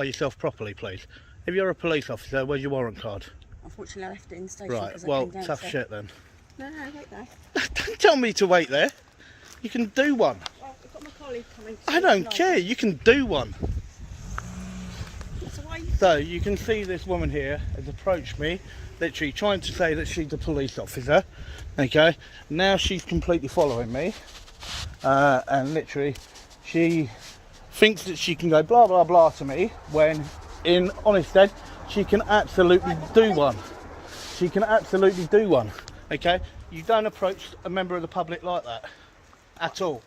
yourself properly, please? If you're a police officer, where's your warrant card? Unfortunately, I left it in the station. Right, well, tough shit then. No, wait there. Don't tell me to wait there. You can do one. Well, I've got my colleague coming. I don't care, you can do one. So why? So you can see this woman here has approached me, literally trying to say that she's a police officer. Okay, now she's completely following me, and literally she thinks that she can go blah blah blah to me when, in honesty, she can absolutely do one. She can absolutely do one. Okay, you don't approach a member of the public like that at all.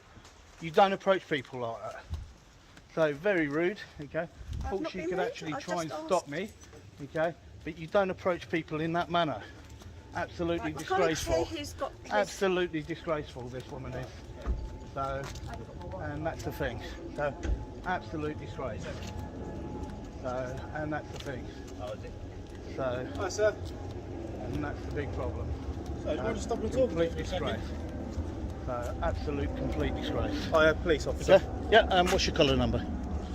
You don't approach people like that. So very rude. Okay, thought she could actually try and stop me. Okay, but you don't approach people in that manner. Absolutely disgraceful. Absolutely disgraceful, this woman is. So, and that's the thing. So, absolute disgrace. So, and that's the thing. So, hi sir. And that's the big problem. So, you want to stop and talk? Complete disgrace. So, absolute complete disgrace. Hi, police officer. Yeah, what's your collar number?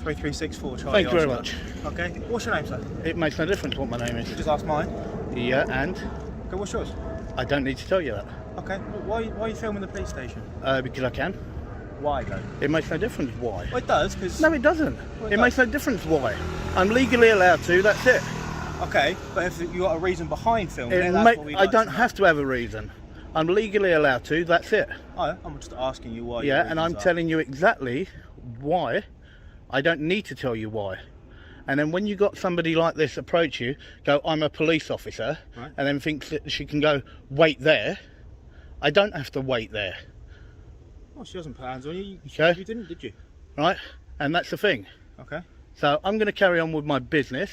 3364 Charlie. Thank you very much. Okay, what's your name, sir? It makes no difference what my name is. You just ask mine. Yeah, and? Okay, what's yours? I don't need to tell you that. Okay, why are you filming the police station? Because I can. Why though? It makes no difference why. Well, it does, because... No, it doesn't. Well, it makes no difference why. I'm legally allowed to, that's it. Okay, but if you got a reason behind filming it, that's what we I don't have to have a reason. I'm legally allowed to, that's it. Oh, I'm just asking you why. Yeah, and I'm telling you exactly why. I don't need to tell you why. And then when you got somebody like this approach you, go, I'm a police officer, right, and then thinks that she can go, wait there. I don't have to wait there. Well, she doesn't put hands on you. Okay. You didn't, did you? Right, and that's the thing. Okay. So I'm going to carry on with my business.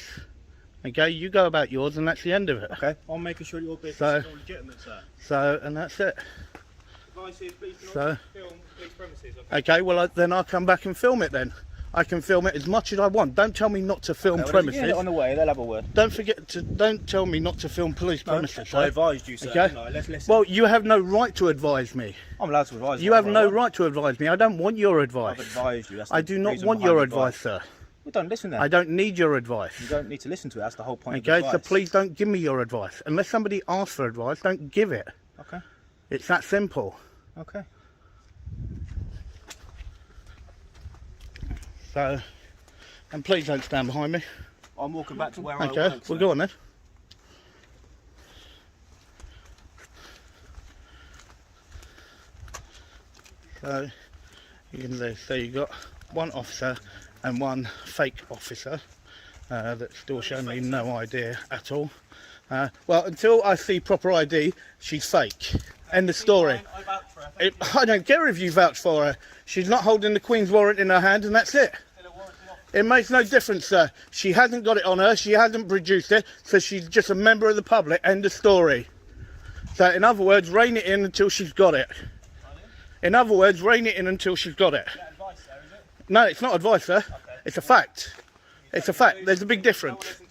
Okay, you go about yours, and that's the end of it. Okay. I'm making sure your business is all legitimate, sir. So, and that's it. Advice is, please do not film police premises. Okay, well then I'll come back and film it then. I can film it as much as I want. Don't tell me not to film premises. Well, on the way, they'll have a word. Don't tell me not to film police premises. I advised you, sir. Okay. No, let's listen. Well, you have no right to advise me. I'm allowed to advise you. You have no right to advise me. I don't want your advice. I've advised you. That's I do not want your advice, sir. Well, don't listen then. I don't need your advice. You don't need to listen to it. That's the whole point of advice. advice. So please don't give me your advice. Unless somebody asks for advice, don't give it. Okay. It's that simple. Okay. So, and please don't stand behind me. I'm walking back to where I walked. Okay, well go on then. So, you can see, so you've got one officer and one fake officer that's still showing me no idea at all. Well, until I see proper ID, she's fake. End of story. I don't care if you vouch for her. She's not holding the Queen's warrant in her hand, and that's it. It makes no difference, sir. She hasn't got it on her. She hasn't produced it, so she's just a member of the public. End of story. So, in other words, rein it in until she's got it. In other words, rein it in until she's got it. Is that advice, sir, is it? No, it's not advice, sir. Okay. It's a fact. It's a fact. There's a big difference.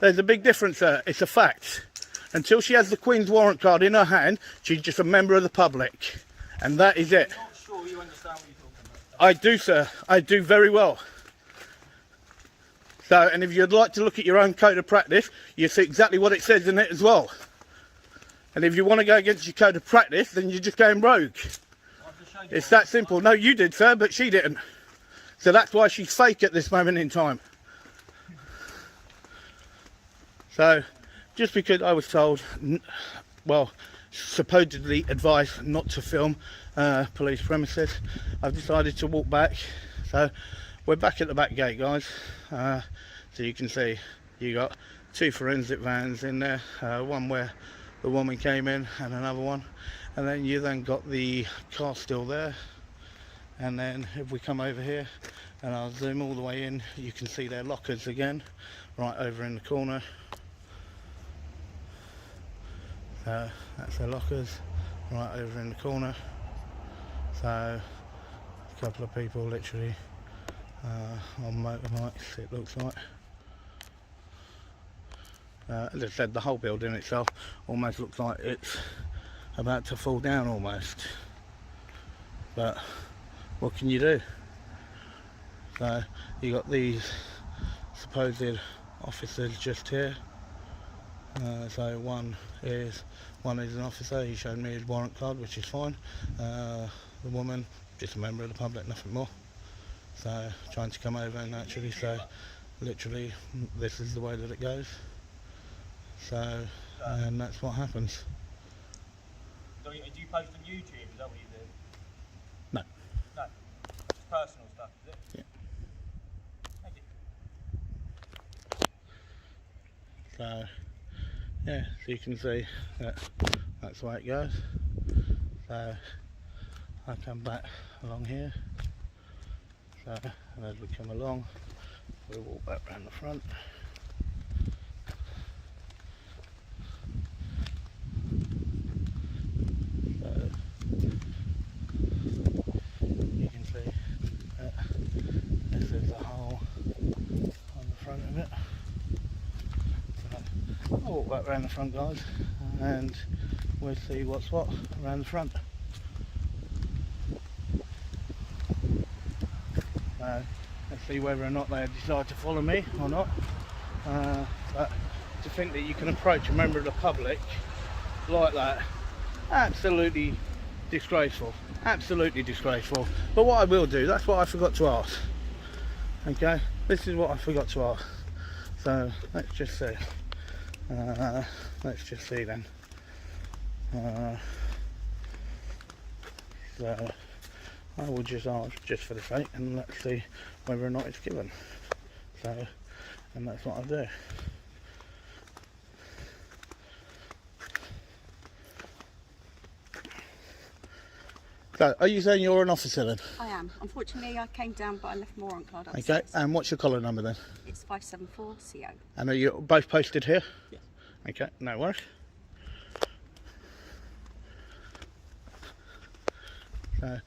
There's a big difference, sir. It's a fact. Until she has the Queen's warrant card in her hand, she's just a member of the public. And that is it. I'm not sure you understand what you're talking about. I do, sir. I do very well. So, and if you'd like to look at your own code of practice, you see exactly what it says in it as well. And if you want to go against your code of practice, then you're just going rogue. It's that simple. No, you did, sir, but she didn't. So that's why she's fake at this moment in time. So, just because I was told, well, supposedly advised not to film police premises, I've decided to walk back. So, we're back at the back gate, guys. So you can see you got two forensic vans in there, one where the woman came in and another one, and then you then got the car still there. And then if we come over here and I'll zoom all the way in, you can see their lockers again right over in the corner. So that's their lockers right over in the corner. So a couple of people literally on motorbikes, it looks like. As I said, the whole building itself almost looks like it's about to fall down almost. But what can you do? So you got these supposed officers just here. So one is an officer. He showed me his warrant card, which is fine. The woman, just a member of the public, nothing more. So trying to come over naturally. So literally, this is the way that it goes. So, and that's what happens. So do you post on YouTube? Is that what you do? No. No. It's personal stuff, is it? Yeah. Thank you. So, yeah, so you can see that that's the way it goes. So I come back along here. So and as we come along, we walk back round the front. So you can see that this is the hole on the front of it. So I'll walk back round the front, guys, and we'll see what's what around the front. Let's see whether or not they decide to follow me or not. But to think that you can approach a member of the public like that, absolutely disgraceful. Absolutely disgraceful. But what I will do, that's what I forgot to ask. Okay, this is what I forgot to ask. So let's just see. Let's just see then. So I will just ask, just for the sake, and let's see whether or not it's given. So, and that's what I'll do. So, are you saying you're an officer then? I am. Unfortunately, I came down, but I left my warrant card Okay, upstairs. and what's your collar number then? It's 574 CO. And are you both posted here? Yes. Okay, no worries. So,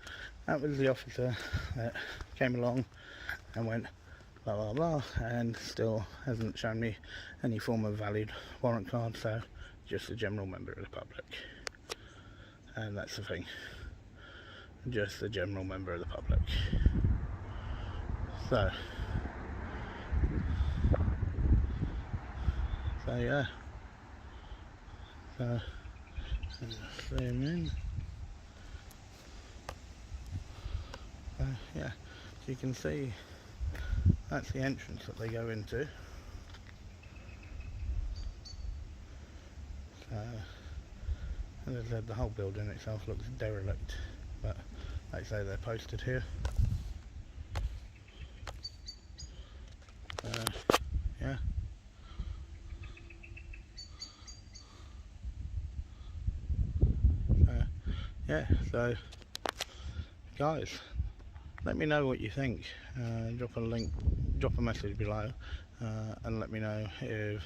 that was the officer that came along and went blah blah blah, and still hasn't shown me any form of valid warrant card, so just a general member of the public. And that's the thing, just a general member of the public. So yeah, so zoom in. Yeah, so you can see that's the entrance that they go into. So, as I said, the whole building itself looks derelict, but like I say, they're posted here. Yeah. Yeah, so guys, let me know what you think. Drop a message below, and let me know if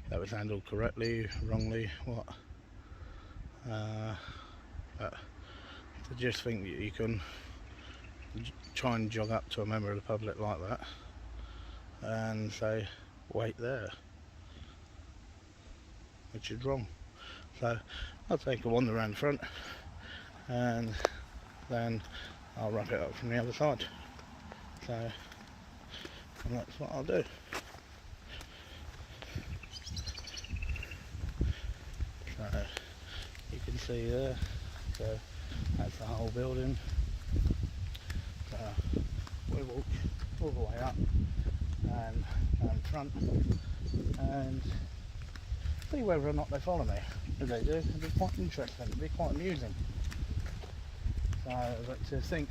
that was handled correctly, wrongly, what. But to just think that you can try and jog up to a member of the public like that and say, wait there, which is wrong. So I'll take a wander around the front, and then I'll wrap it up from the other side. So, and that's what I'll do. So you can see there, so that's the whole building. So we walk all the way up and down front and see whether or not they follow me. If they do, it'll be quite interesting, it'll be quite amusing. So, but to think,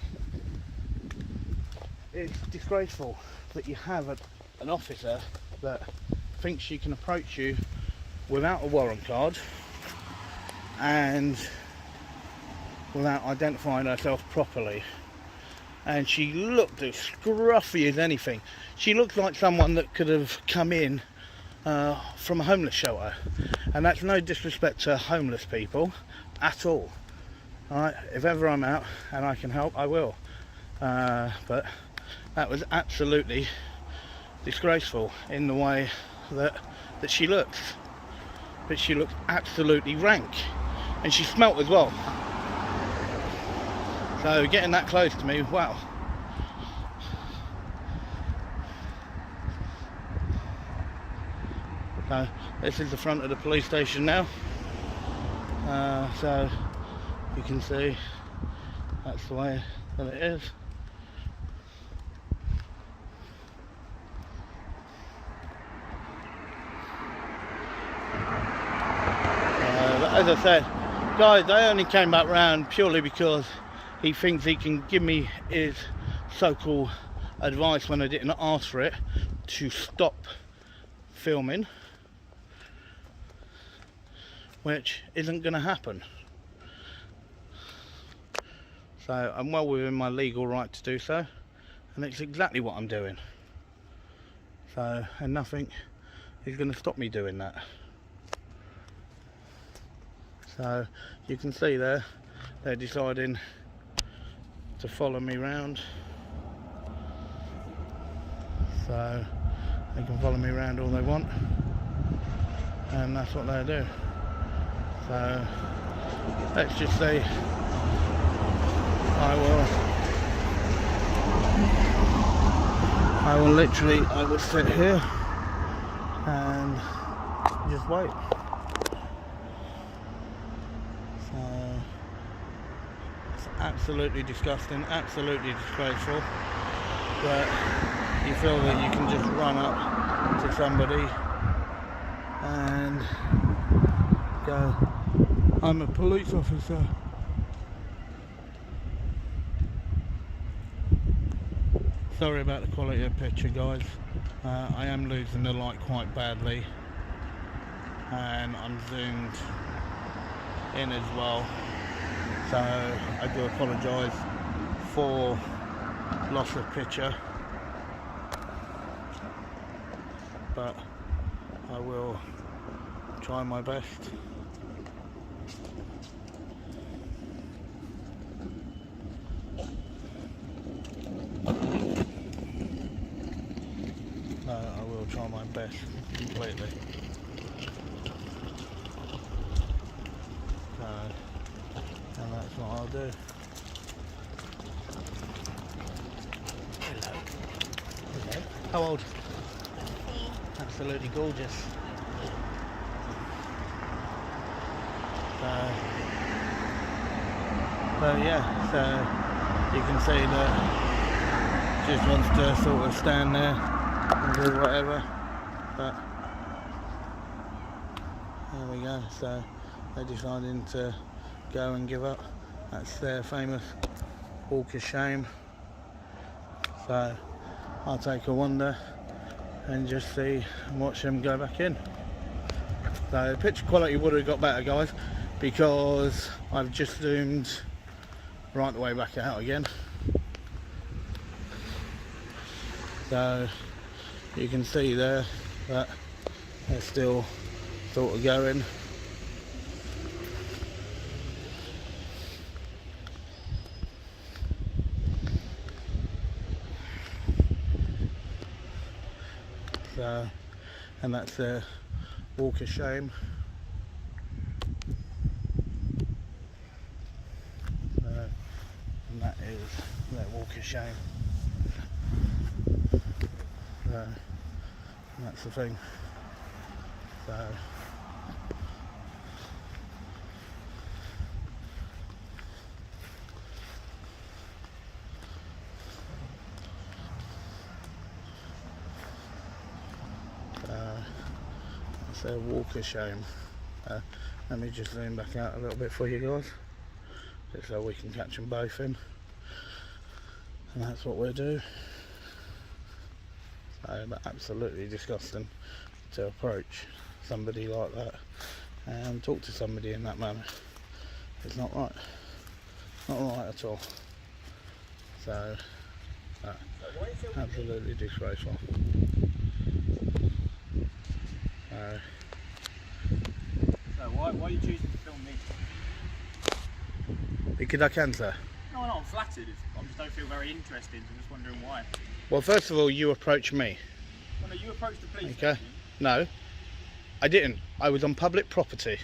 it's disgraceful that you have an officer that thinks she can approach you without a warrant card and without identifying herself properly. And she looked as scruffy as anything. She looked like someone that could have come in from a homeless shelter, and that's no disrespect to homeless people at all. Alright, if ever I'm out and I can help, I will. But that was absolutely disgraceful in the way that she looked. But she looked absolutely rank, and she smelt as well. So getting that close to me, wow. So this is the front of the police station now. So you can see that's the way that it is. As I said, guys, I only came back round purely because he thinks he can give me his so-called advice when I didn't ask for it, to stop filming, which isn't going to happen. So I'm well within my legal right to do so, and it's exactly what I'm doing. So, and nothing is going to stop me doing that. So you can see there, they're deciding to follow me round. So they can follow me around all they want, and that's what they do. So let's just see. I will sit here and just wait. So it's absolutely disgusting, absolutely disgraceful, but you feel that you can just run up to somebody and go, "I'm a police officer." Sorry about the quality of the picture, guys. I am losing the light quite badly, and I'm zoomed in as well, so I do apologise for loss of picture, but I will try my best. I will try my best completely. And that's what I'll do. Hello. Hello. How old? Absolutely gorgeous. So yeah, so you can see that she just wants to sort of stand there and do whatever, but there we go. So they're deciding to go and give up. That's their famous walk of shame. So I'll take a wander and just see and watch them go back in. So the picture quality would have got better, guys, because I've just zoomed right the way back out again. So you can see there that they're still sort of going. So, and that's their walk of shame. And that is their walk of shame. So, and that's the thing. So that's their walk of shame. Let me just zoom back out a little bit for you guys, just so we can catch them both in. And that's what we'll do. So, but absolutely disgusting to approach somebody like that and talk to somebody in that manner. It's not right. Not right at all. So, absolutely disgraceful. So why are you choosing to film me? Because I can, sir. No, I'm not flattered. I just don't feel very interested. I'm just wondering why. Well, first of all, you approached me. Well, no, you approached the police Okay. station. No, I didn't. I was on public property.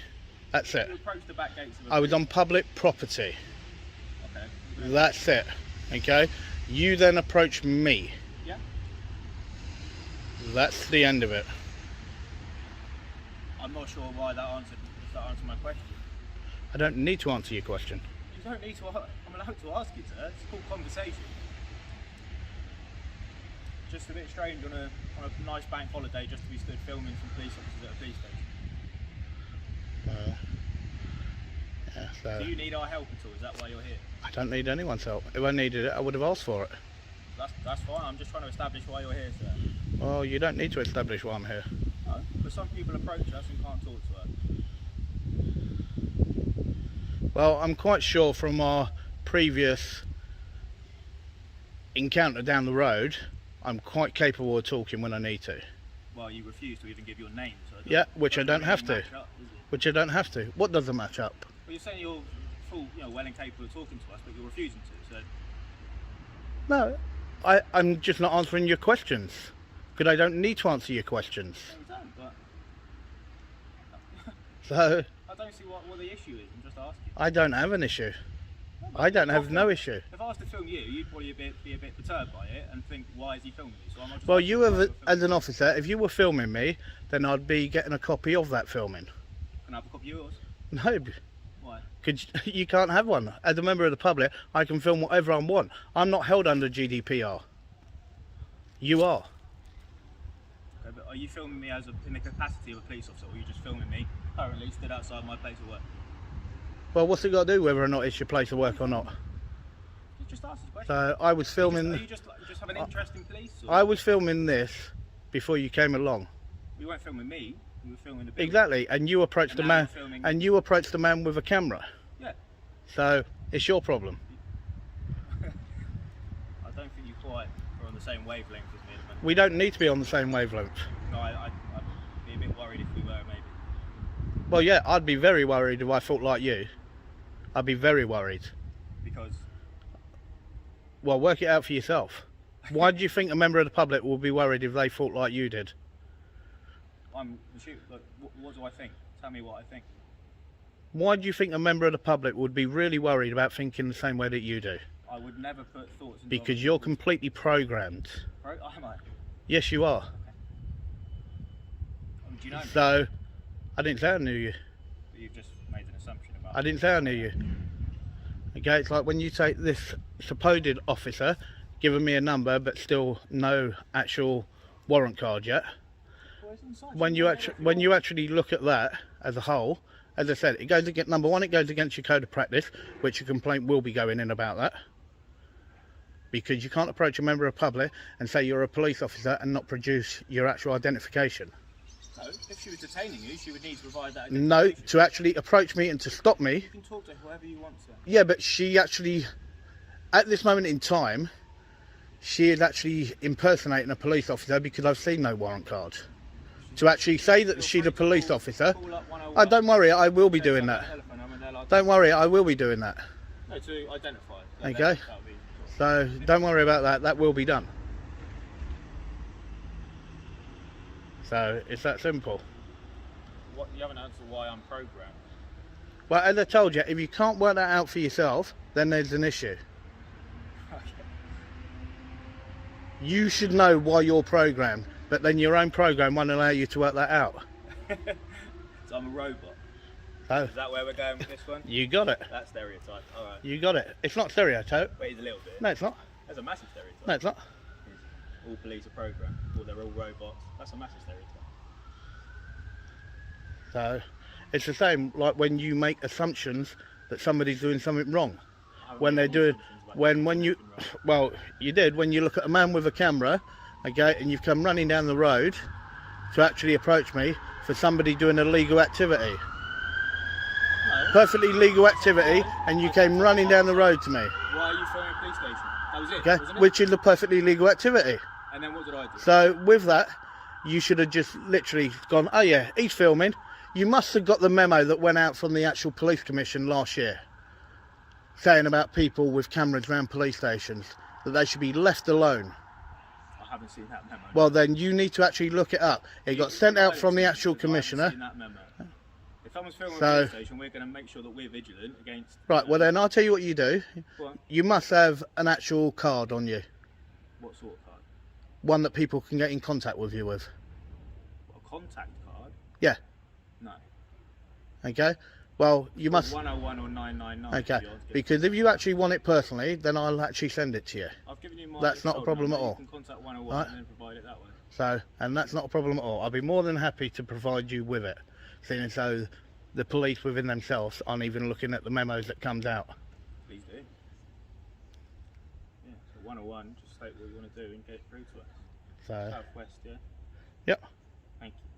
That's it. You approached the back gates of a I was on public property. Okay. That's it. Okay. You then approached me. Yeah. That's the end of it. I'm not sure why that answered my question. I don't need to answer your question. You don't need to. I'm allowed to ask you, sir. It's called conversation. Just a bit strange on a nice bank holiday just to be stood filming some police officers at a police station. Yeah, so Do you need our help at all? Is that why you're here? I don't need anyone's help. If I needed it, I would have asked for it. That's fine. I'm just trying to establish why you're here, sir. Well, you don't need to establish why I'm here. No, but some people approach us and can't talk to us. Well, I'm quite sure from our previous encounter down the road, I'm quite capable of talking when I need to. Well, you refuse to even give your name, so Yeah, which I don't have to. match up, does it? Which I don't have to. What doesn't match up? Well, you're saying you're full, well and capable of talking to us, but you're refusing to. So No, I'm just not answering your questions. Because I don't need to answer your questions. no, you don't. But So, I don't see what the issue is. I'm just asking. I don't have an issue. I don't have no issue. If I was to film you, you'd probably be a bit perturbed by it and think, why is he filming me? So I'm just Well, asking you why have, you're as filming an officer, if you were filming me, then I'd be getting a copy of that filming. me. Can I have a copy of yours? No, Why? you can't have one. As a member of the public, I can film whatever I want. I'm not held under GDPR. You are. Okay, but are you filming me in the capacity of a police officer, or are you just filming me currently stood outside my place of work? Well, what's it got to do whether or not it's your place of work or not? You just asked this question. So I was filming. You just have an interest in police? Or? I was filming this before you came along. You weren't filming me. You were filming the building. Exactly, and you approached the And now man, you're filming- and you approached the man with a camera. Yeah. So it's your problem. I don't think you quite are on the same wavelength as me at the minute. We don't need to be on the same wavelength. No, I'd be a bit worried if we were, maybe. Well, yeah, I'd be very worried if I thought like you. I'd be very worried. Because Well, work it out for yourself. Why do you think a member of the public will be worried if they thought like you did? look, what do I think? Tell me what I think. Why do you think a member of the public would be really worried about thinking the same way that you do? I would never put thoughts into Because other you're people's- completely programmed. Right? Am I? Yes, you are. Do you know me? So, I didn't say I knew you. You've just made an assumption about I didn't say I knew you. Okay, it's like when you take this supposed officer, giving me a number, but still no actual warrant card yet. Well, it's inside. When you actually look at that as a whole, as I said, it goes against number one. It goes against your code of practice, which a complaint will be going in about that, because you can't approach a member of the public and say you're a police officer and not produce your actual identification. No, if she was detaining you, she would need to provide that. No, identification. to actually approach me and to stop me. You can talk to whoever you want to. Yeah, but she actually, at this moment in time, she is actually impersonating a police officer because I've seen no warrant card. To actually say that she's a police officer, Call up 101, oh, don't worry, I will be say doing something that. on the telephone number and they'll identify- Don't worry, I will be doing that. No, to identify. Okay. That'll be- So don't worry about that, that will be done. So it's that simple. What, you haven't answered why I'm programmed. Well, as I told you, if you can't work that out for yourself, then there's an issue. You should know why you're programmed, but then your own program won't allow you to work that out. So I'm a robot. So Is that where we're going with this one? you got it. That stereotype. All right. You got it. It's not stereotype. But it's a little bit. No, it's not. There's a massive stereotype. No, it's not. All police are programmed. Or they're all robots. That's a massive stereotype. So it's the same like when you make assumptions that somebody's doing something wrong. When they're doing, when you, well, you did when you look at a man with a camera, okay, and you've come running down the road to actually approach me for somebody doing illegal activity. No. Perfectly legal activity, and you came running down the road to me, Why are you filming a police station? That was it, okay, wasn't it? which is a perfectly legal activity. And then what did I do? So with that, you should have just literally gone, oh yeah, he's filming. You must have got the memo that went out from the actual police commission last year, saying about people with cameras around police stations, that they should be left alone. I haven't seen that memo. Well then you need to actually look it up. It got sent out from the actual I haven't commissioner. seen that memo. If someone's filming a So- police station, we're going to make sure that we're vigilant against... Right, well then I'll tell you what you do. Go on. You must have an actual card on you. What sort of card? One that people can get in contact with you with. What, a contact card? Yeah. No. Okay. Well, you must. 101 or 999. Okay. Because if you actually want it personally, then I'll actually send it to you. I've given you my. That's not a problem number. at all. You can contact 101 Right. and then provide it that way. So, and that's not a problem at all. I'll be more than happy to provide you with it, seeing as though the police within themselves aren't even looking at the memos that comes out. Please do. Yeah, so 101, just state what you want to do and get it through to us. So, Southwest, yeah? yep. Thank you.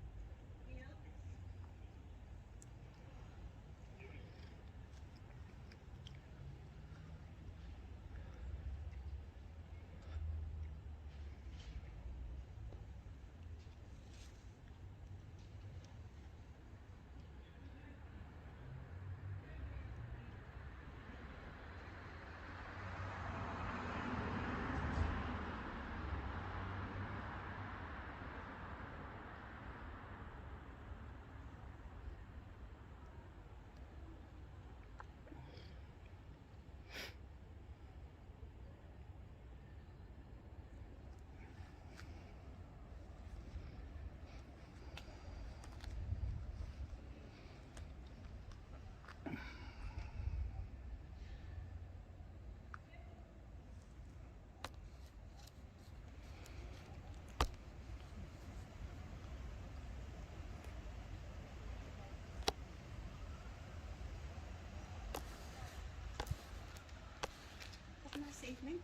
Have a nice evening.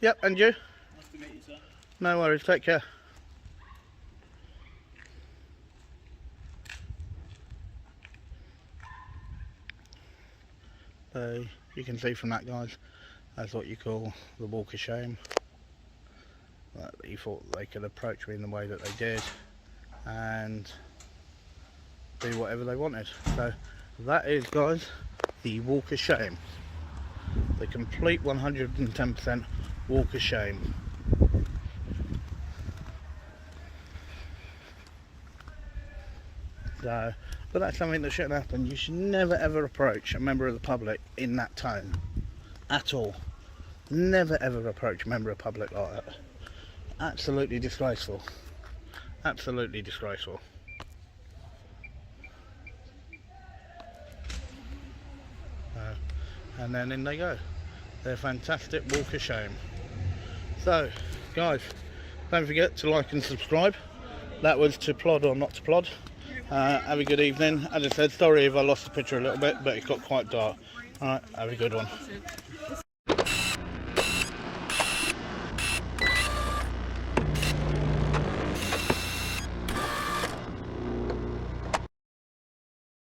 Yep, and you? Nice to meet you, sir. No worries, take care. So, you can see from that, guys, that's what you call the walk of shame. That you thought they could approach me in the way that they did and do whatever they wanted. So, that is, guys, the walk of shame. The complete 110% walk of shame. So, but that's something that shouldn't happen. You should never ever approach a member of the public in that tone. At all. Never ever approach a member of the public like that. Absolutely disgraceful. Absolutely disgraceful. And then in they go. Their fantastic walk of shame. So, guys, don't forget to like and subscribe. That was to plod or not to plod. Have a good evening. As I said, sorry if I lost the picture a little bit, but it got quite dark. Alright, have a good one.